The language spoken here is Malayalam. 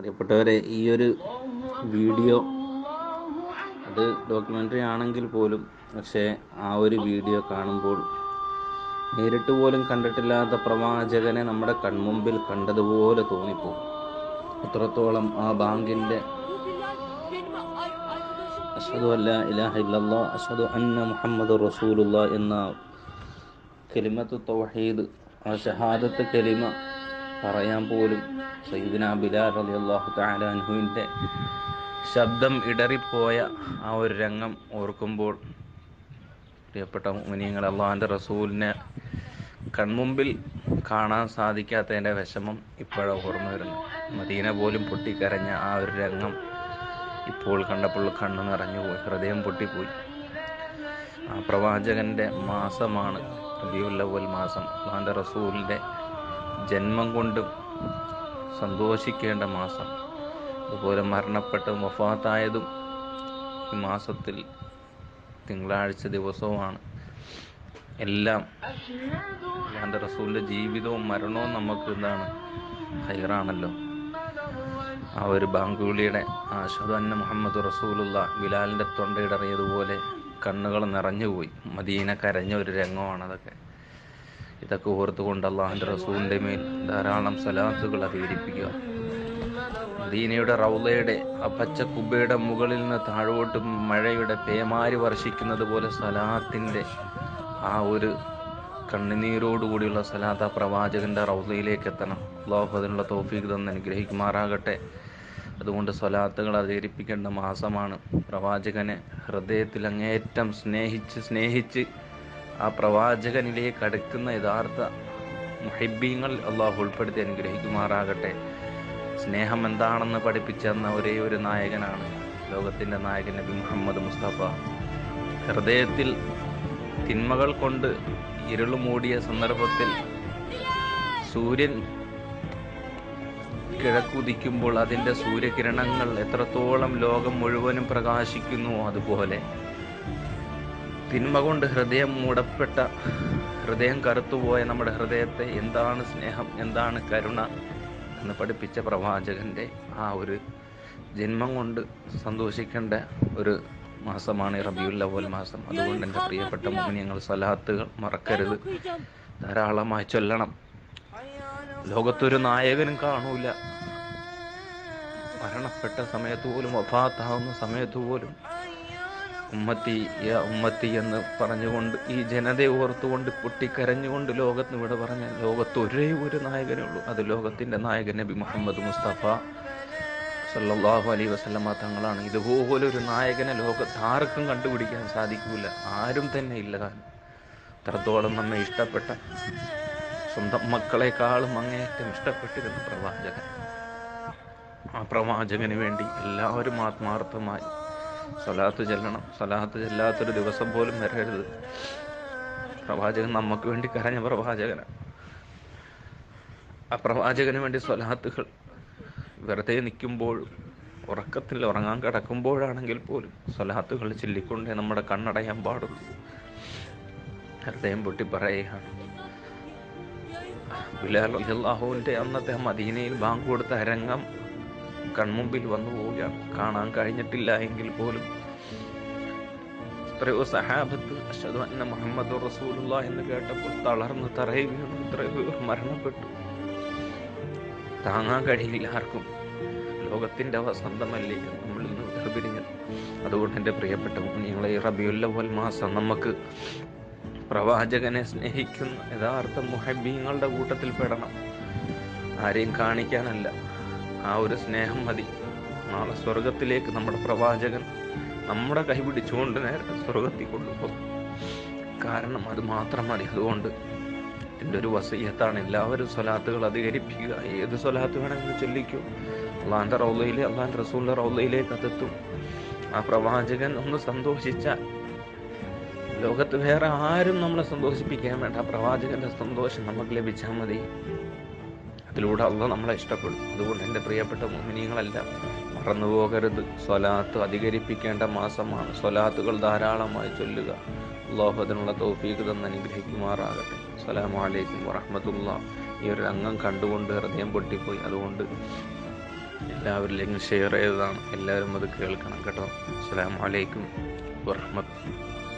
പ്രിയപ്പെട്ടവരെ, ഈ ഒരു വീഡിയോ അത് ഡോക്യുമെൻ്ററി ആണെങ്കിൽ പോലും പക്ഷേ ആ ഒരു വീഡിയോ കാണുമ്പോൾ നേരിട്ട് പോലും കണ്ടിട്ടില്ലാത്ത പ്രവാചകനെ നമ്മുടെ കൺമുമ്പിൽ കണ്ടതുപോലെ തോന്നിപ്പോകും. അത്രത്തോളം ആ ബാങ്കിൻ്റെ അഷ്ഹദു അല്ലാ ഇലാഹ ഇല്ലല്ലാഹ് അഷ്ഹദു അന്ന മുഹമ്മദ് റസൂലുള്ളാ എന്ന കലിമത്തു തൗഹീദ്, ആ ഷഹാദത്ത് കലിമ പറയാൻ പോലും സയ്യിദുനാ ബിലാൽ റളിയല്ലാഹു തആല അൻഹുവിൻ്റെ ശബ്ദം ഇടറിപ്പോയ ആ ഒരു രംഗം ഓർക്കുമ്പോൾ പ്രിയപ്പെട്ട മുഅ്മിനീങ്ങൾ, അള്ളാഹുവിൻ്റെ റസൂലിനെ കൺമുമ്പിൽ കാണാൻ സാധിക്കാത്തതിൻ്റെ വിഷമം ഇപ്പോഴാണ് ഓർമ്മ വരുന്നത്. മദീന പോലും പൊട്ടിക്കരഞ്ഞ ആ ഒരു രംഗം ഇപ്പോൾ കണ്ടപ്പോൾ കണ്ണു നിറഞ്ഞുപോയി, ഹൃദയം പൊട്ടിപ്പോയി. ആ പ്രവാചകൻ്റെ മാസമാണ് റബീഉൽ അവ്വൽ മാസം. അള്ളാഹുവിൻ്റെ റസൂലിൻ്റെ ജന്മം കൊണ്ടും സന്തോഷിക്കേണ്ട മാസം. അതുപോലെ മരണപ്പെട്ടതും വഫാത്തായതും ഈ മാസത്തിൽ തിങ്കളാഴ്ച ദിവസവുമാണ്. എല്ലാം അള്ളാഹുവിൻ്റെ റസൂലിൻ്റെ ജീവിതവും മരണവും നമുക്ക് എന്താണ് ഖൈറാണല്ലോ. ആ ഒരു ബാങ്കുവിളിയുടെ അഷ്ഹദു അന്ന മുഹമ്മദ് റസൂലുള്ളാ ബിലാലിൻ്റെ തൊണ്ടയിടറിയതുപോലെ കണ്ണുകൾ നിറഞ്ഞുപോയി. മദീന കരഞ്ഞ ഒരു രംഗമാണതൊക്കെ. ഇതൊക്കെ ഓർത്തുകൊണ്ട് അള്ളാഹുവിൻ്റെ റസൂലിൻ്റെ മേൽ ധാരാളം സലാത്തുകൾ അധികരിപ്പിക്കുക. മദീനയുടെ റൗളയുടെ ആ പച്ച കുബ്ബയുടെ മുകളിൽ നിന്ന് താഴോട്ട് മഴയുടെ പേമാരി വർഷിക്കുന്നത് പോലെ സലാത്തിൻ്റെ ആ ഒരു കണ്ണുനീരോടുകൂടിയുള്ള സലാത്ത് ആ പ്രവാചകൻ്റെ റൗളയിലേക്ക് എത്തണം. അള്ളാഹു അതിനുള്ള തൗഫീഖ് തന്ന് അനുഗ്രഹിക്കുമാറാകട്ടെ. അതുകൊണ്ട് സ്വലാത്തുകൾ അധികരിപ്പിക്കേണ്ട മാസമാണ്. പ്രവാചകനെ ഹൃദയത്തിൽ അങ്ങേയറ്റം സ്നേഹിച്ച് ആ പ്രവാചകനിലേക്ക് അടുക്കുന്ന യഥാർത്ഥ മുഹിബ്ബീങ്ങൾ അള്ളാഹു ഉൾപ്പെടുത്തി അനുഗ്രഹിക്കുമാറാകട്ടെ. സ്നേഹം എന്താണെന്ന് പഠിപ്പിച്ചെന്ന ഒരേ ഒരു നായകനാണ് ലോകത്തിൻ്റെ നായകൻ നബി മുഹമ്മദ് മുസ്തഫ. ഹൃദയത്തിൽ തിന്മകൾ കൊണ്ട് ഇരുൾ മൂടിയ സന്ദർഭത്തിൽ സൂര്യൻ കിഴക്കുദിക്കുമ്പോൾ അതിൻ്റെ സൂര്യകിരണങ്ങൾ എത്രത്തോളം ലോകം മുഴുവനും പ്രകാശിക്കുന്നു, അതുപോലെ തിന്മ കൊണ്ട് ഹൃദയം മൂടപ്പെട്ട, ഹൃദയം കറുത്തുപോയ നമ്മുടെ ഹൃദയത്തെ എന്താണ് സ്നേഹം, എന്താണ് കരുണ എന്ന് പഠിപ്പിച്ച പ്രവാചകൻ്റെ ആ ഒരു ജന്മം കൊണ്ട് സന്തോഷിക്കേണ്ട ഒരു മാസമാണ് റബീഉൽ അവ്വൽ മാസം. അതുകൊണ്ട് എൻ്റെ പ്രിയപ്പെട്ട മുഅ്മിനീങ്ങൾ, സ്വലാത്തുകൾ മറക്കരുത്, ധാരാളമായി ചൊല്ലണം. ലോകത്തൊരു നായകനും കാണൂല. മരണപ്പെട്ട സമയത്ത് പോലും, വഫാത്താവുന്ന സമയത്ത് പോലും ഉമ്മത്തി യാ ഉമ്മത്തി എന്ന് പറഞ്ഞുകൊണ്ട് ഈ ജനതയെ ഓർത്തുകൊണ്ട് പൊട്ടിക്കരഞ്ഞുകൊണ്ട് ലോകത്തിന് ഇവിടെ പറഞ്ഞ ലോകത്ത് ഒരേ ഒരു നായകനേ ഉള്ളൂ. അത് ലോകത്തിൻ്റെ നായകൻ നബി മുഹമ്മദ് മുസ്തഫ സല്ലല്ലാഹു അലൈഹി വസല്ലമ തങ്ങളാണ്. ഇതുപോലൊരു നായകനെ ലോകത്ത് ആർക്കും കണ്ടുപിടിക്കാൻ സാധിക്കില്ല, ആരും തന്നെ ഇല്ല. അത്രത്തോളം നമ്മെ ഇഷ്ടപ്പെട്ട, സ്വന്തം മക്കളെക്കാളും അങ്ങേയറ്റം ഇഷ്ടപ്പെട്ടിരുന്ന പ്രവാചകൻ. ആ പ്രവാചകന് വേണ്ടി എല്ലാവരും ആത്മാർത്ഥമായി സ്വലാത്ത് ചെല്ലണം. സ്വലാത്ത് ചെല്ലാത്തൊരു ദിവസം പോലും വരരുത്. പ്രവാചകൻ നമുക്ക് വേണ്ടി കരഞ്ഞ പ്രവാചകനാണ്. ആ പ്രവാചകന് വേണ്ടി സ്വലാത്തുകൾ വെറുതെ നിൽക്കുമ്പോഴും ഉറക്കത്തിൽ ഉറങ്ങാൻ കിടക്കുമ്പോഴാണെങ്കിൽ പോലും സ്വലാത്തുകൾ ചൊല്ലിക്കൊണ്ടേ നമ്മുടെ കണ്ണടയാൻ പാടുള്ളൂ. ഹൃദയം പൊട്ടി പറയുകയാണ്. ബിലാൽ റളിയല്ലാഹുവിൻ്റെ അന്നത്തെ മദീനയിൽ ബാങ്ക് കൊടുത്ത അരങ്ങം കൺമുമ്പിൽ വന്നു പോവുകയാണ്. കാണാൻ കഴിഞ്ഞിട്ടില്ല എങ്കിൽ പോലും എത്രയോ സഹാബത്ത് അഷ്ഹദു അന്ന മുഹമ്മദ് റസൂലുള്ളാഹി എന്ന് കേട്ടപ്പോൾ തളർന്ന് തറയിൽ വീണു. എത്രയോ പേർ മരണപ്പെട്ടു. താങ്ങാൻ കഴിയില്ല ആർക്കും. ലോകത്തിൻ്റെ വസന്തമല്ലേ നമ്മളിൽ നിന്ന് വേർപിരിഞ്ഞത്. അതുകൊണ്ട് എൻ്റെ പ്രിയപ്പെട്ട മുഅ്മിനീങ്ങളെ, റബീഉൽ അവ്വൽ മാസം നമുക്ക് പ്രവാചകനെ സ്നേഹിക്കുന്ന യഥാർത്ഥ മുഹബ്ബീങ്ങളുടെ കൂട്ടത്തിൽ പെടണം. ആരെയും കാണിക്കാനല്ല, ആ ഒരു സ്നേഹം മതി. നാളെ സ്വർഗത്തിലേക്ക് നമ്മുടെ പ്രവാചകൻ നമ്മുടെ കൈ പിടിച്ചുകൊണ്ട് നേരെ സ്വർഗത്തിൽ കൊണ്ടുപോകും. കാരണം അത് മാത്രം മതി. അതുകൊണ്ട് എൻ്റെ ഒരു വസിയത്താണ്, എല്ലാവരും സ്വലാത്തുകൾ അധികരിപ്പിക്കുക. ഏത് സ്വലാത്ത് വേണമെങ്കിലും ചൊല്ലിക്കൂ. അള്ളാഹിൻ്റെ റൗളയിലെ, അള്ളാഹിൻ്റെ റസൂലിൻ്റെ റൗളയിലേക്ക് അതെത്തും. ആ പ്രവാചകൻ ഒന്ന് സന്തോഷിച്ചാൽ ലോകത്ത് വേറെ ആരും നമ്മളെ സന്തോഷിപ്പിക്കാൻ വേണ്ട. ആ പ്രവാചകൻ്റെ സന്തോഷം നമുക്ക് ലഭിച്ചാൽ മതി. അതിലൂടെ അള്ളാഹ് നമ്മളെ ഇഷ്ടപ്പെടും. അതുകൊണ്ട് എൻ്റെ പ്രിയപ്പെട്ട മുഅ്മിനീങ്ങളെല്ലാം മറന്നുപോകരുത്, സ്വലാത്ത് അധികരിപ്പിക്കേണ്ട മാസമാണ്. സ്വലാത്തുകൾ ധാരാളമായി ചൊല്ലുക. അള്ളാഹു അതിനുള്ള തൗഫീഖ് തന്ന് അനുഗ്രഹിക്കുമാറാകട്ടെ. അസ്സലാമു അലൈക്കും വറഹ്മത്തുള്ളാഹി. ഈ ഒരു രംഗം കണ്ടുകൊണ്ട് ഹൃദയം പൊട്ടിപ്പോയി. അതുകൊണ്ട് എല്ലാവരിലേക്കും ഷെയർ ചെയ്തതാണ്. എല്ലാവരും അത് കേൾക്കണം കേട്ടോ. അസ്സലാമു അലൈക്കും വറഹ്മത്തുള്ളാഹി.